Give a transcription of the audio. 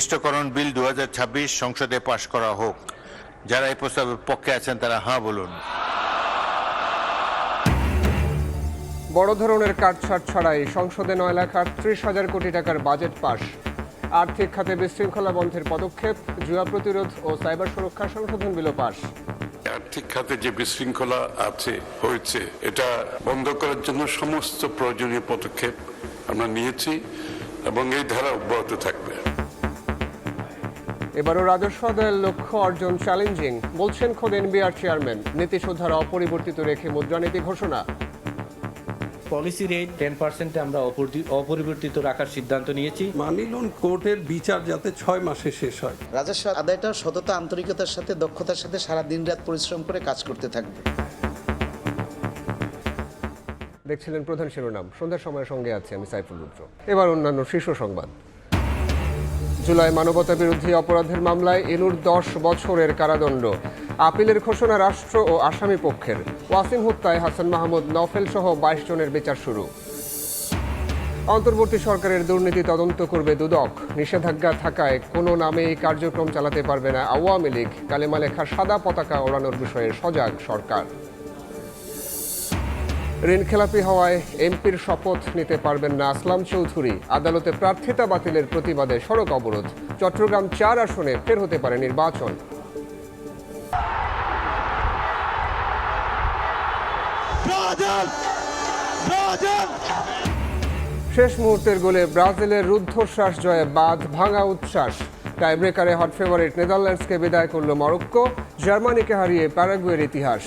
সংশ্লিষ্টকরণ বিল 2026 সংসদে পাশ করা হোক। যারা এই প্রস্তাবের পক্ষে আছেন তারা হ্যাঁ বলুন। বড় ধরনের কাটছাট ছাড়াই সংসদে 9,38,000 কোটি টাকার বাজেট পাস। আর্থিক খাতে বিশৃঙ্খলা বন্ধের পদক্ষেপ, জুয়া প্রতিরোধ ও সাইবার সুরক্ষা সংশোধন বিল পাস। আর্থিক খাতে যে বিশৃঙ্খলা হয়েছে এটা বন্ধ করার জন্য সমস্ত প্রয়োজনীয় পদক্ষেপ আমরা নিয়েছি এবং এই ধারা অব্যাহত থাকবে। এবারও রাজস্ব আদায়ের লক্ষ্য অর্জন চ্যালেঞ্জিং, বলছেন খোদ এনবিআর চেয়ারম্যান। নীতিসুধারা অপরিবর্তিত রেখে মুদ্রানীতি ঘোষণা। পলিসি রেট 10% আমরা অপরিবর্তিত রাখার সিদ্ধান্ত নিয়েছি। মানি লোন কোর্টের বিচার যাতে 6 মাসে শেষ হয়। রাজস্ব আদায়টা সততা, আন্তরিকতার সাথে, দক্ষতার সাথে সারা দিন রাত পরিশ্রম করে কাজ করতে থাকবে। দেখছিলেন প্রধান শিরোনাম। সন্ধ্যার সময়ের সঙ্গে আছে আমি সাইফুল রুদ্র। এবার অন্যান্য শীর্ষ সংবাদ। জুলাই মানবতা বিরোধী অপরাধের মামলায় এনুর 10 বছরের কারাদণ্ড। আপিলের ঘোষণা রাষ্ট্র ও আসামি পক্ষের। ওয়াসিম হত্যায় হাসান মাহমুদ, নফেল সহ 22 জনের বিচার শুরু। অন্তর্বর্তী সরকারের দুর্নীতি তদন্ত করবে দুদক। নিষেধাজ্ঞা থাকায় কোনো নামেই কার্যক্রম চালাতে পারবে না আওয়ামী লীগ। কালেমা লেখা সাদা পতাকা ওড়ানোর বিষয়ে সজাগ সরকার। ঋণ খেলাপি হওয়ায় এমপির শপথ নিতে পারবেন না আসলাম চৌধুরী। আদালতে প্রার্থিতা বাতিলের প্রতিবাদে সড়ক অবরোধ। চট্টগ্রাম 4 আসনে ফের হতে পারে নির্বাচন। শেষ মুহূর্তের গোলে ব্রাজিলের রুদ্ধশ্বাস জয়ে বাঁধ ভাঙা উচ্ছ্বাস। টাইব্রেকারে হট ফেভারিট নেদারল্যান্ডসকে বিদায় করল মরক্কো। জার্মানিকে হারিয়ে প্যারাগুয়ের ইতিহাস।